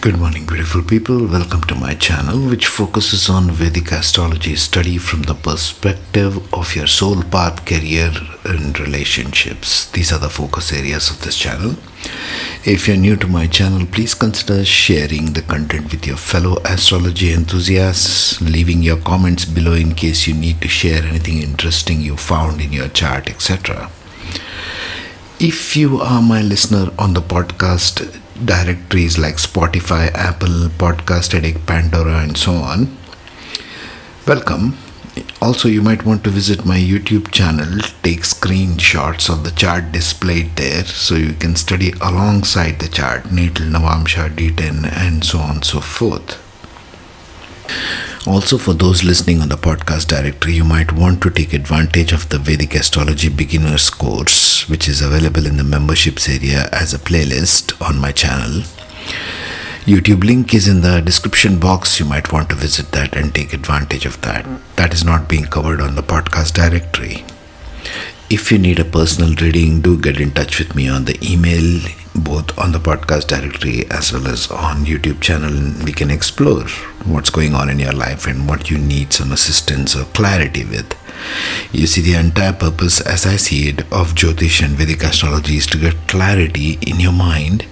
Good morning, beautiful people. Welcome to my channel, which focuses on Vedic Astrology study from the perspective of your soul path, career, and relationships. These are the focus areas of this channel. If you're new to my channel, please consider sharing the content with your fellow astrology enthusiasts, leaving your comments below in case you need to share anything interesting you found in your chart, etc. If you are my listener on the podcast directories like Spotify, Apple, Podcast Addict, Pandora, and so on, welcome. Also, you might want to visit my YouTube channel, take screenshots of the chart displayed there so you can study alongside the chart, natal, Navamsha, D10, and so on and so forth. Also, for those listening on the podcast directory, you might want to take advantage of the Vedic Astrology Beginners course, which is available in the memberships area as a playlist on my channel. YouTube link is in the description box. You might want to visit that and take advantage of that. That is not being covered on the podcast directory. If you need a personal reading, do get in touch with me on the email, both on the podcast directory as well as on YouTube channel, and we can explore what's going on in your life and what you need some assistance or clarity with. You see, the entire purpose, as I see it, of Jyotish and Vedic Astrology is to get clarity in your mind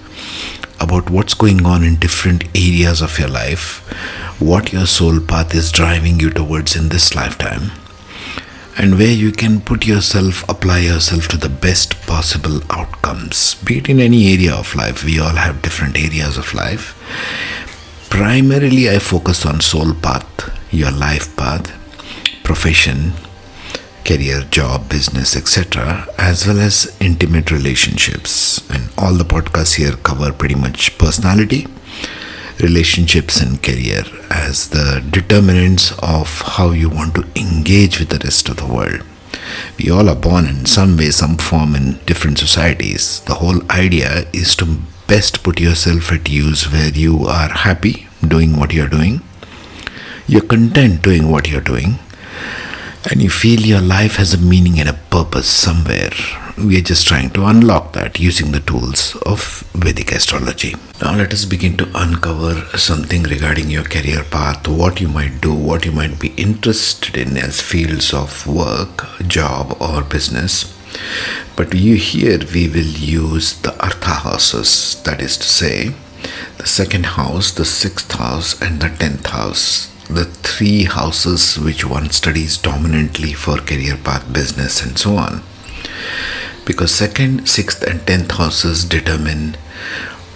about what's going on in different areas of your life, what your soul path is driving you towards in this lifetime, and where you can apply yourself to the best possible outcomes. Be it in any area of life, we all have different areas of life. Primarily, I focus on soul path, your life path, profession, career, job, business, etc., as well as intimate relationships. And all the podcasts here cover pretty much personality, relationships, and career as the determinants of how you want to engage with the rest of the world. We all are born in some way, some form in different societies. The whole idea is to best put yourself at use where you are happy doing what you're doing, you're content doing what you're doing, and you feel your life has a meaning and a purpose somewhere. We are just trying to unlock that using the tools of Vedic Astrology. Now let us begin to uncover something regarding your career path, what you might do, what you might be interested in as fields of work, job, or business. But here we will use the Artha houses, that is to say, the second house, the sixth house, and the 10th house. The three houses which one studies dominantly for career path, business, and so on. Because 2nd, 6th, and 10th houses determine,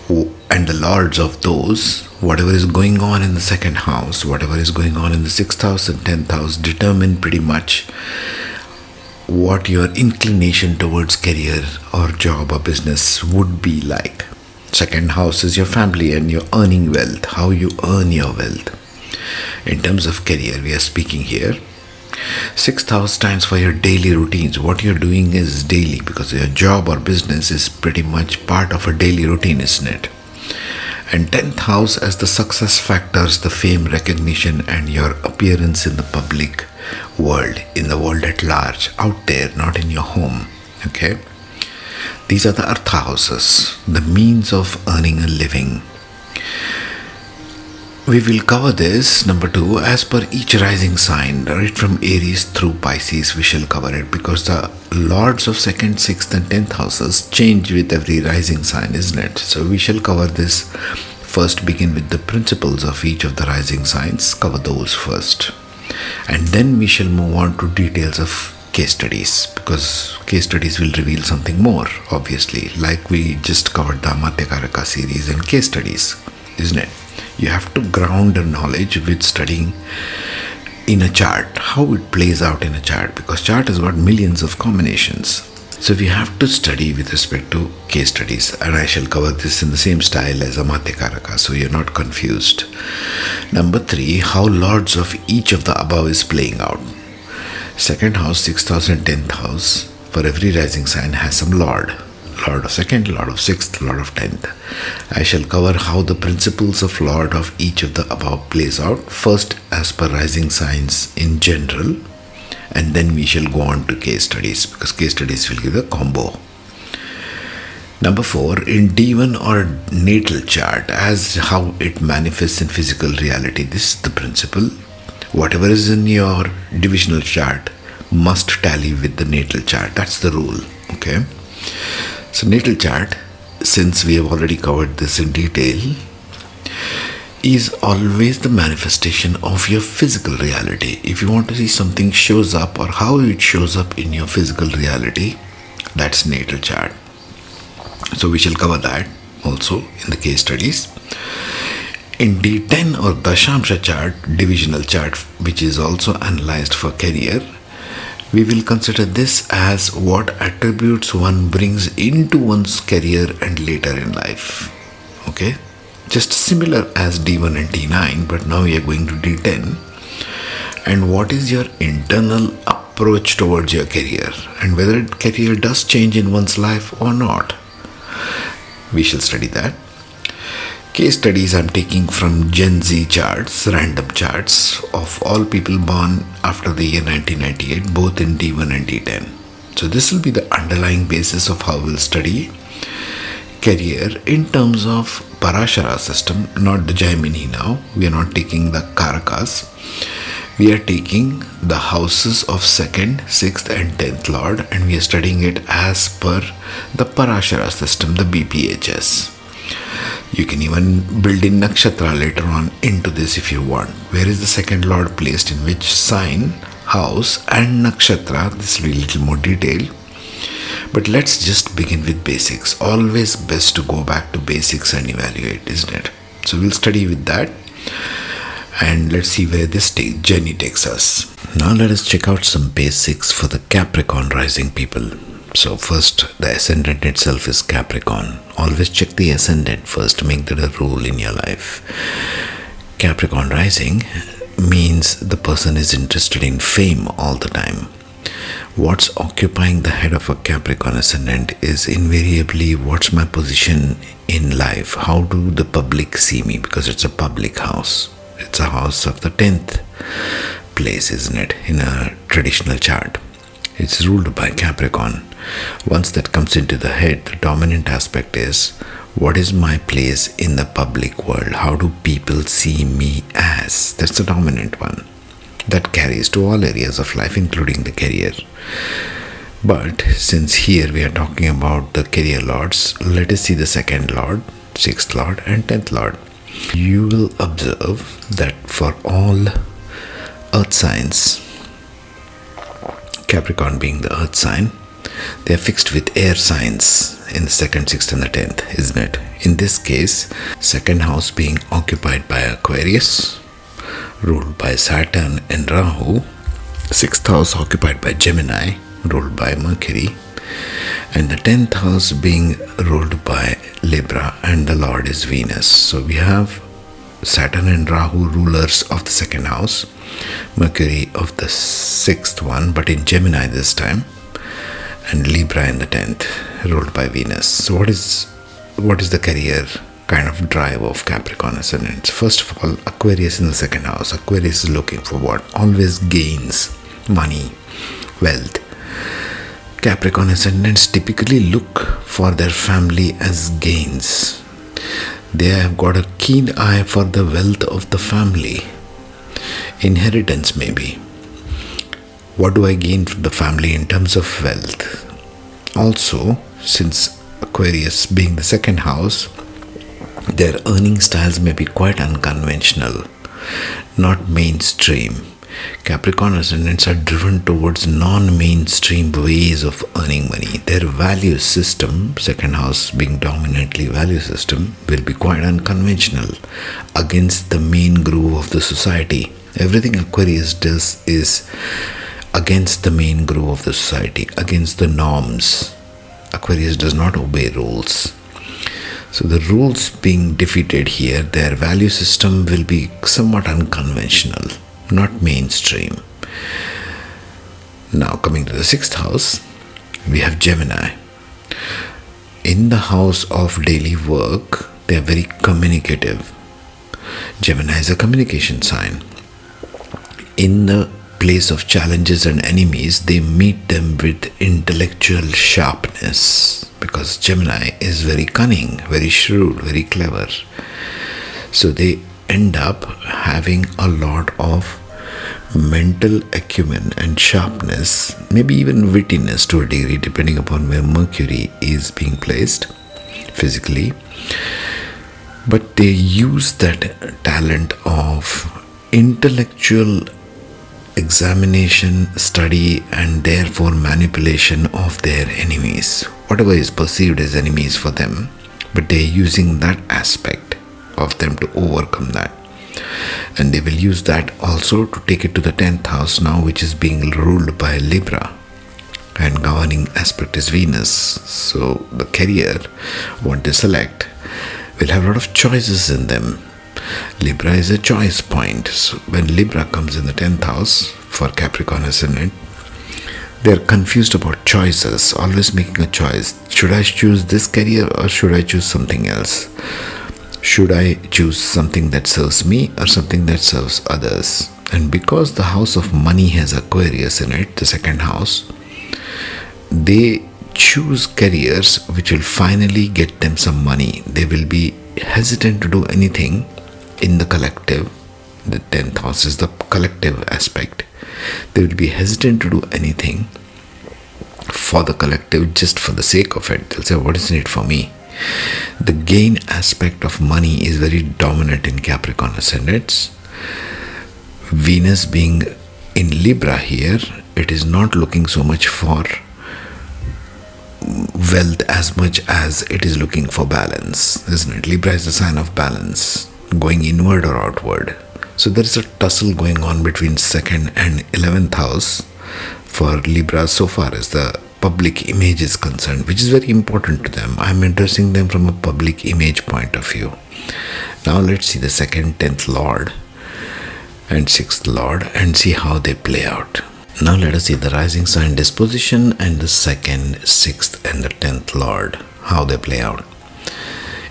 and the lords of those, whatever is going on in the 2nd house, whatever is going on in the 6th house and 10th house, determine pretty much what your inclination towards career or job or business would be like. 2nd house is your family and your earning wealth, how you earn your wealth. In terms of career, we are speaking here. 6th house stands for your daily routines. What you're doing is daily, because your job or business is pretty much part of a daily routine, isn't it? And 10th house as the success factors, the fame, recognition, and your appearance in the public world, in the world at large, out there, not in your home. Okay? These are the Artha houses, the means of earning a living. We will cover this, number 2, as per each rising sign, right from Aries through Pisces. We shall cover it because the lords of 2nd, 6th, and 10th houses change with every rising sign, isn't it? So we shall cover this. First, begin with the principles of each of the rising signs, cover those first. And then we shall move on to details of case studies, because case studies will reveal something more, obviously, like we just covered the Amatyakaraka series and case studies, isn't it? You have to ground your knowledge with studying in a chart, how it plays out in a chart, because chart has got millions of combinations. So we have to study with respect to case studies, and I shall cover this in the same style as Amatyakaraka, so you're not confused. Number 3, how lords of each of the above is playing out. 2nd house, 6th house, and 10th house, for every rising sign has some lord. Lord of 2nd, Lord of 6th, Lord of 10th. I shall cover how the principles of Lord of each of the above plays out, first as per rising signs in general, and then we shall go on to case studies, because case studies will give a combo. Number 4, in D1 or natal chart, as how it manifests in physical reality. This is the principle. Whatever is in your divisional chart must tally with the natal chart. That's the rule. Okay. So natal chart, since we have already covered this in detail, is always the manifestation of your physical reality. If you want to see something shows up or how it shows up in your physical reality, that's natal chart. So we shall cover that also in the case studies. In D10 or Dashamsha chart, divisional chart, which is also analyzed for career, we will consider this as what attributes one brings into one's career and later in life. Okay, just similar as D1 and D9, but now we are going to D10. And what is your internal approach towards your career, and whether career does change in one's life or not. We shall study that. Case studies I'm taking from Gen Z charts, random charts of all people born after the year 1998, both in D1 and D10. So this will be the underlying basis of how we'll study career in terms of Parashara system, not the Gemini now. We are not taking the Karakas. We are taking the houses of 2nd, 6th and 10th Lord, and we are studying it as per the Parashara system, the BPHS. You can even build in nakshatra later on into this if you want. Where is the 2nd Lord placed in which sign, house and nakshatra? This will be a little more detailed. But let's just begin with basics. Always best to go back to basics and evaluate, isn't it? So we'll study with that. And let's see where this journey takes us. Now let us check out some basics for the Capricorn Rising people. So first, the Ascendant itself is Capricorn. Always check the Ascendant first to make that a rule in your life. Capricorn Rising means the person is interested in fame all the time. What's occupying the head of a Capricorn Ascendant is invariably what's my position in life? How do the public see me? Because it's a public house. It's a house of the 10th place, isn't it, in a traditional chart. It's ruled by Capricorn. Once that comes into the head, the dominant aspect is, what is my place in the public world? How do people see me as? That's the dominant one. That carries to all areas of life, including the career. But since here we are talking about the career lords, let us see the 2nd Lord, 6th Lord and 10th Lord. You will observe that for all earth signs, Capricorn being the earth sign, they are fixed with air signs in the 2nd, 6th and the 10th, isn't it? In this case, 2nd house being occupied by Aquarius, ruled by Saturn and Rahu, 6th house occupied by Gemini, ruled by Mercury, and the 10th house being ruled by Libra, and the Lord is Venus. So we have Saturn and Rahu rulers of the 2nd house, Mercury of the 6th one, but in Gemini this time, and Libra in the 10th, ruled by Venus. So what is the career kind of drive of Capricorn Ascendant? First of all, Aquarius in the 2nd house. Aquarius is looking for what? Always gains, money, wealth. Capricorn Ascendants typically look for their family as gains. They have got a keen eye for the wealth of the family. Inheritance maybe. What do I gain from the family in terms of wealth? Also, since Aquarius being the 2nd house, their earning styles may be quite unconventional, not mainstream. Capricorn Ascendants are driven towards non-mainstream ways of earning money. Their value system, 2nd house being dominantly value system, will be quite unconventional, against the main groove of the society. Everything Aquarius does is against the main groove of the society, against the norms. Aquarius does not obey rules. So the rules being defeated here, their value system will be somewhat unconventional, not mainstream. Now coming to the 6th house, we have Gemini. In the house of daily work, they are very communicative. Gemini is a communication sign. In the place of challenges and enemies, they meet them with intellectual sharpness, because Gemini is very cunning, very shrewd, very clever. So they end up having a lot of mental acumen and sharpness, maybe even wittiness to a degree, depending upon where Mercury is being placed physically. But they use that talent of intellectual examination, study, and therefore manipulation of their enemies, whatever is perceived as enemies for them, but they're using that aspect of them to overcome that. And they will use that also to take it to the 10th house now, which is being ruled by Libra, and governing aspect is Venus. So the career, what they select, will have a lot of choices in them. Libra is a choice point. So when Libra comes in the 10th house for Capricorn Ascendant, they are confused about choices, always making a choice. Should I choose this career or should I choose something else? Should I choose something that serves me or something that serves others? And because the house of money has Aquarius in it, the second house, they choose careers which will finally get them some money. They will be hesitant to do anything in the collective. The 10th house is the collective aspect. They will be hesitant to do anything for the collective just for the sake of it. They'll say, what is in it for me? The gain aspect of money is very dominant in Capricorn Ascendants. Venus being in Libra here, it is not looking so much for wealth as much as it is looking for balance, isn't it? Libra is the sign of balance, going inward or outward. So there is a tussle going on between 2nd and 11th house for Libra so far as the public image is concerned, which is very important to them. I'm addressing them from a public image point of view. Now let's see the 2nd, 10th Lord and 6th Lord and see how they play out. Now let us see the rising sign disposition and the 2nd, 6th and the 10th Lord, how they play out.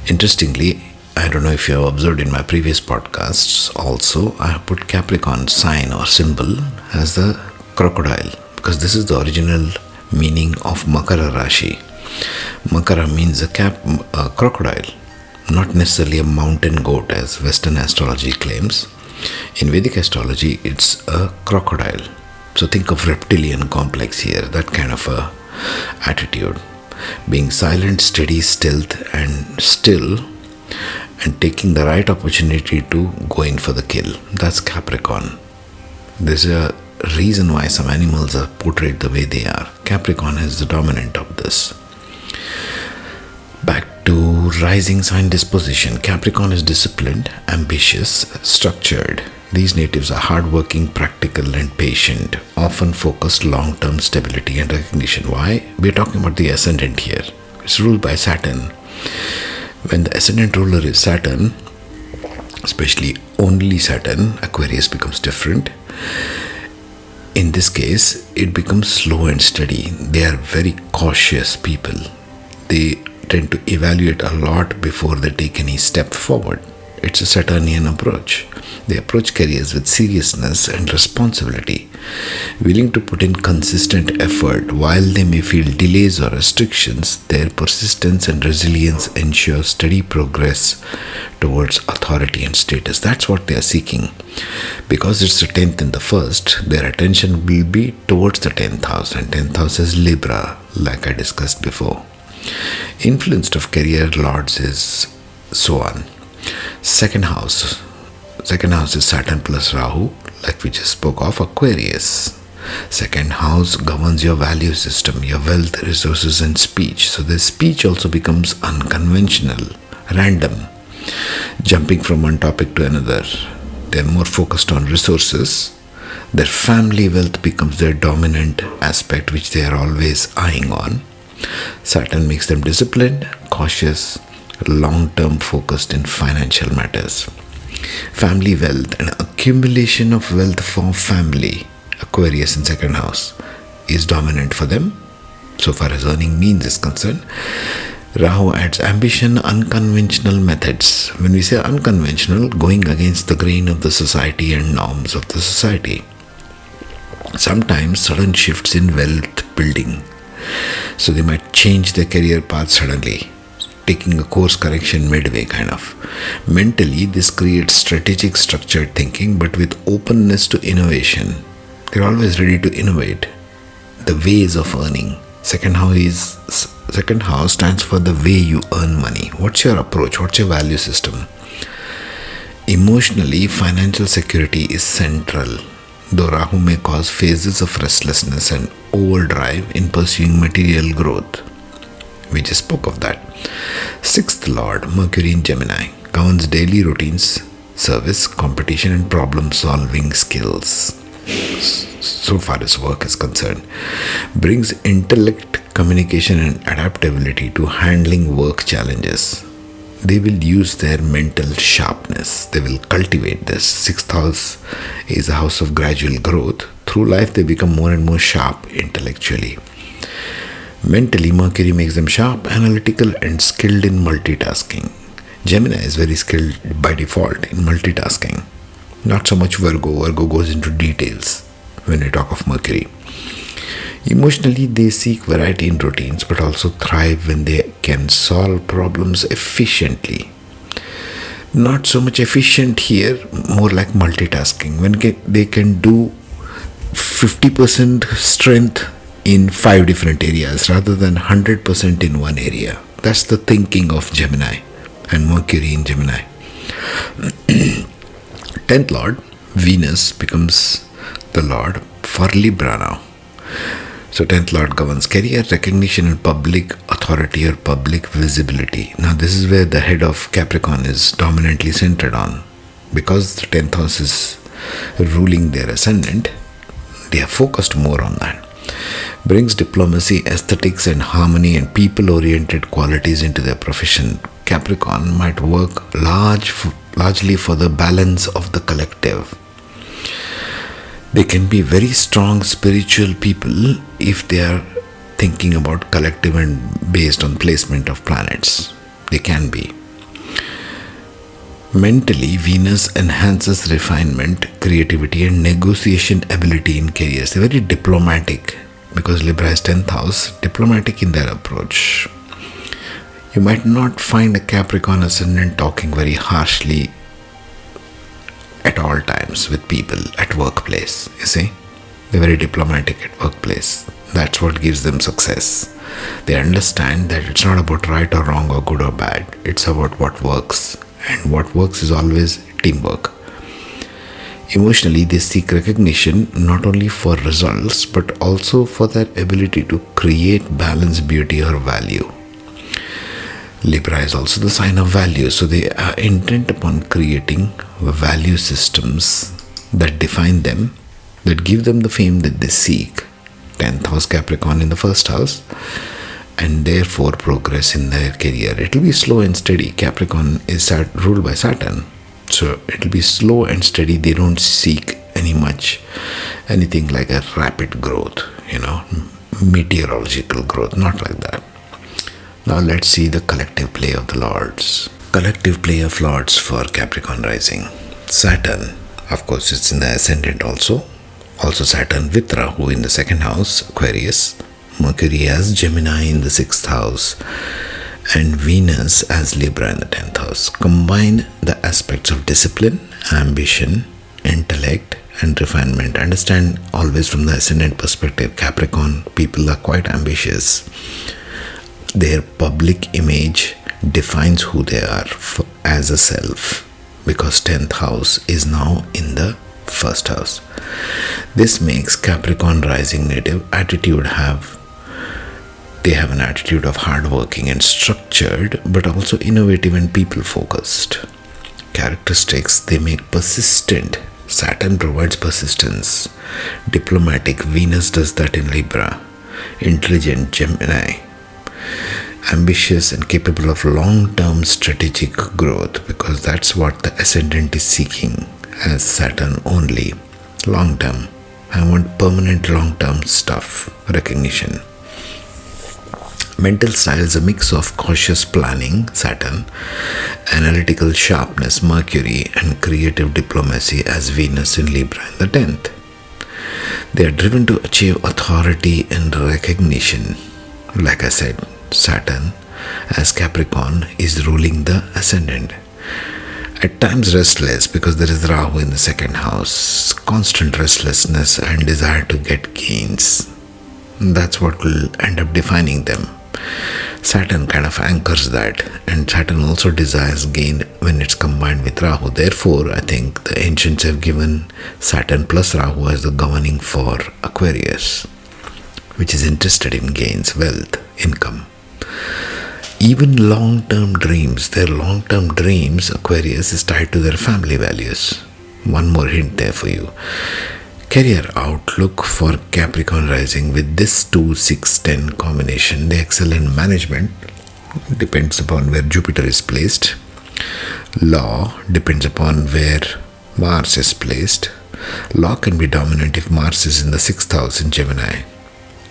Interestingly, I don't know if you have observed in my previous podcasts also, I have put Capricorn sign or symbol as the crocodile, because this is the original meaning of Makara Rashi. Makara means a crocodile, not necessarily a mountain goat as Western astrology claims. In Vedic astrology, it's a crocodile. So think of reptilian complex here, that kind of a attitude. Being silent, steady, stealth and still, and taking the right opportunity to go in for the kill. That's Capricorn. There's a reason why some animals are portrayed the way they are. Capricorn is the dominant of this. Back to rising sign disposition. Capricorn is disciplined, ambitious, structured. These natives are hardworking, practical and patient, often focused long-term stability and recognition. Why? We're talking about the ascendant here. It's ruled by Saturn. When the ascendant ruler is Saturn, especially only Saturn, Aquarius becomes different. In this case, it becomes slow and steady. They are very cautious people. They tend to evaluate a lot before they take any step forward. It's a Saturnian approach. They approach careers with seriousness and responsibility, willing to put in consistent effort. While they may feel delays or restrictions, their persistence and resilience ensure steady progress towards authority and status. That's what they are seeking. Because it's the 10th and the 1st, their attention will be towards the 10th house, and 10th house is Libra, like I discussed before. Influenced of career lords is so on. Second house is Saturn plus Rahu, like we just spoke of, Aquarius. Second house governs your value system, your wealth, resources and speech. So the speech also becomes unconventional, random, jumping from one topic to another. They're more focused on resources. Their family wealth becomes their dominant aspect, which they are always eyeing on. Saturn makes them disciplined, cautious, long-term focused in financial matters. Family wealth and accumulation of wealth for family, Aquarius in second house, is dominant for them so far as earning means is concerned. Rahu adds ambition, unconventional methods. When we say unconventional, going against the grain of the society and norms of the society. Sometimes sudden shifts in wealth building. So they might change their career path suddenly, taking a course correction midway, kind of. Mentally, this creates strategic, structured thinking, but with openness to innovation. They're always ready to innovate the ways of earning. Second house stands for the way you earn money. What's your approach? What's your value system? Emotionally, financial security is central, though Rahu may cause phases of restlessness and overdrive in pursuing material growth. We just spoke of that. Sixth Lord, Mercury in Gemini, governs daily routines, service, competition, and problem-solving skills. So far as work is concerned, brings intellect, communication, and adaptability to handling work challenges. They will use their mental sharpness. They will cultivate this. Sixth house is a house of gradual growth. Through life, they become more and more sharp intellectually. Mentally, Mercury makes them sharp, analytical, and skilled in multitasking. Gemini is very skilled by default in multitasking. Not so much Virgo. Virgo goes into details when we talk of Mercury. Emotionally, they seek variety in routines, but also thrive when they can solve problems efficiently. Not so much efficient here, more like multitasking. When they can do 50% strength in 5 different areas rather than 100% in one area. That's the thinking of Gemini and Mercury in Gemini. 10th Lord, Venus, becomes the Lord for Libra now. So 10th Lord governs career, recognition, and public authority or public visibility. Now this is where the head of Capricorn is dominantly centered on. Because the 10th house is ruling their ascendant, they are focused more on that. Brings diplomacy, aesthetics, and harmony and people-oriented qualities into their profession. Capricorn might work largely for the balance of the collective. They can be very strong spiritual people if they are thinking about collective and based on placement of planets. They can be. Mentally, Venus enhances refinement, creativity, and negotiation ability in careers. They're very diplomatic because Libra is 10th house, diplomatic in their approach. You might not find a Capricorn ascendant talking very harshly at all times with people at workplace. You see, they're very diplomatic at workplace. That's what gives them success. They understand that it's not about right or wrong or good or bad. It's about what works, and what works is always teamwork. Emotionally, they seek recognition not only for results but also for their ability to create balance, beauty, or value. Libra is also the sign of value, so they are intent upon creating value systems that define them, that give them the fame that they seek. 10th house Capricorn in the first house, and therefore progress in their career. It will be slow and steady. Capricorn is ruled by Saturn, so it will be slow and steady. They don't seek anything like a rapid growth, meteorological growth, not like that. Now let's see the collective play of the lords. Collective play of lords for Capricorn Rising. Saturn, of course, it's in the ascendant also. Also Saturn with Rahu in the second house, Aquarius. Mercury as Gemini in the 6th house. And Venus as Libra in the 10th house. Combine the aspects of discipline, ambition, intellect, and refinement. Understand always from the ascendant perspective, Capricorn people are quite ambitious. Their public image defines who they are as a self, because 10th house is now in the first house. This makes Capricorn Rising native they have an attitude of hardworking and structured, but also innovative and people focused. Characteristics, they make persistent. Saturn provides persistence. Diplomatic, Venus does that in Libra. Intelligent, Gemini. Ambitious and capable of long-term strategic growth, because that's what the ascendant is seeking as Saturn only. Long-term. I want permanent long-term stuff, recognition. Mental style is a mix of cautious planning, Saturn, analytical sharpness, Mercury, and creative diplomacy as Venus in Libra in the 10th. They are driven to achieve authority and recognition. Like I said, Saturn as Capricorn is ruling the ascendant. At times restless because there is Rahu in the second house. Constant restlessness and desire to get gains. That's what will end up defining them. Saturn kind of anchors that, and Saturn also desires gain when it's combined with Rahu. Therefore, I think the ancients have given Saturn plus Rahu as the governing for Aquarius, which is interested in gains, wealth, income. Even long-term dreams, Aquarius is tied to their family values. One more hint there for you. Career outlook for Capricorn Rising with this 2-6-10 combination. They excel in management, depends upon where Jupiter is placed. Law depends upon where Mars is placed. Law can be dominant if Mars is in the 6th house in Gemini.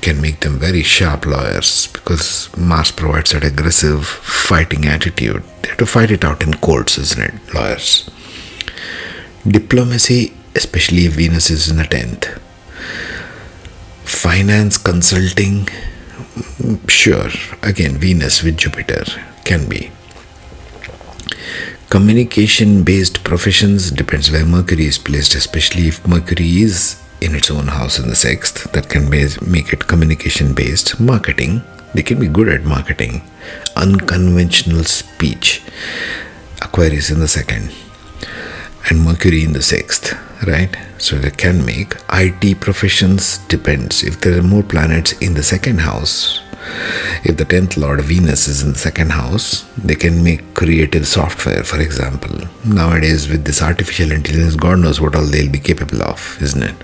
Can make them very sharp lawyers because Mars provides that aggressive fighting attitude. They have to fight it out in courts, isn't it? Lawyers. Diplomacy, especially if Venus is in the 10th. Finance, consulting, sure. Again, Venus with Jupiter can be. Communication-based professions depends where Mercury is placed, especially if Mercury is in its own house in the 6th. That can make it communication-based. Marketing, they can be good at marketing. Unconventional speech, Aquarius in the 2nd. And Mercury in the 6th, right? So they can make. IT professions depends. If there are more planets in the 2nd house, if the 10th Lord Venus is in the 2nd house, they can make creative software, for example. Nowadays with this artificial intelligence, God knows what all they'll be capable of, isn't it?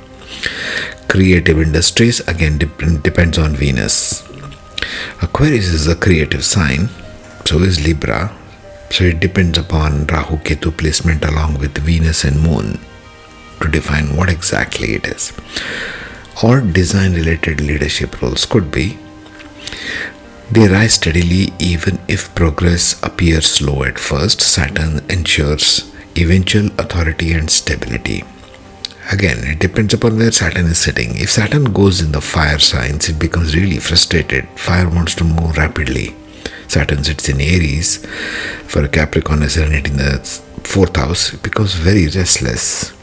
Creative industries, again, depends on Venus. Aquarius is a creative sign, so is Libra. So it depends upon Rahu Ketu placement along with Venus and Moon to define what exactly it is. Or design related leadership roles could be. They rise steadily even if progress appears slow at first. Saturn ensures eventual authority and stability. Again, it depends upon where Saturn is sitting. If Saturn goes in the fire signs, it becomes really frustrated. Fire wants to move rapidly. Saturn sits in Aries for a Capricorn Ascendant in the 4th house. It becomes very restless,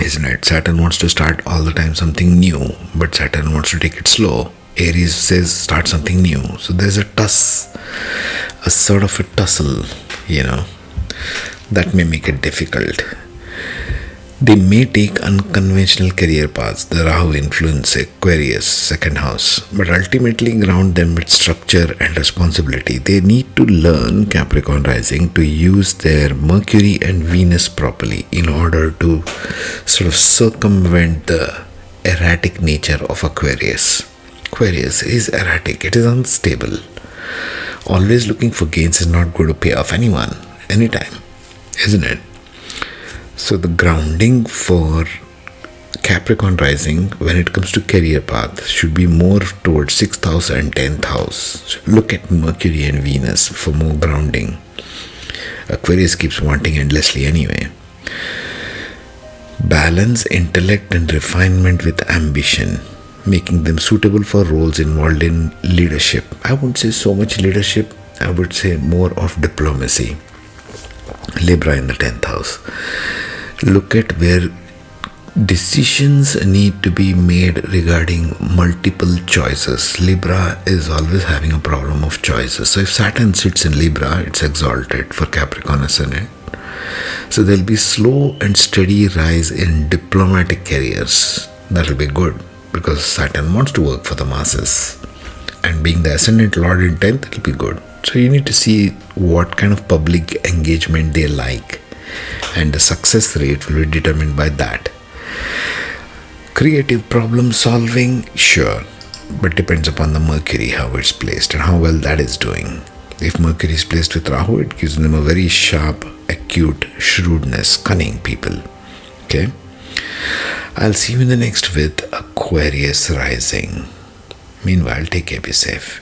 isn't it? Saturn wants to start all the time something new, but Saturn wants to take it slow. Aries says start something new. So there's a sort of a tussle, that may make it difficult. They may take unconventional career paths. The Rahu influence Aquarius, 2nd house, but ultimately ground them with structure and responsibility. They need to learn, Capricorn Rising, to use their Mercury and Venus properly in order to sort of circumvent the erratic nature of Aquarius. Aquarius is erratic. It is unstable. Always looking for gains is not going to pay off anyone, anytime, isn't it? So the grounding for Capricorn Rising when it comes to career path should be more towards 6th house and 10th house. So look at Mercury and Venus for more grounding. Aquarius keeps wanting endlessly anyway. Balance intellect and refinement with ambition, making them suitable for roles involved in leadership. I wouldn't say so much leadership, I would say more of diplomacy. Libra in the 10th house. Look at where decisions need to be made regarding multiple choices. Libra is always having a problem of choices. So if Saturn sits in Libra, it's exalted for Capricorn Ascendant. So there'll be slow and steady rise in diplomatic careers. That'll be good because Saturn wants to work for the masses. And being the Ascendant Lord in 10th, it'll be good. So you need to see what kind of public engagement they like. And the success rate will be determined by that. Creative problem solving, sure, but depends upon the Mercury, how it's placed and how well that is doing. If Mercury is placed with Rahu, it gives them a very sharp, acute shrewdness, cunning people. Okay? I'll see you in the next with Aquarius Rising. Meanwhile, take care, be safe.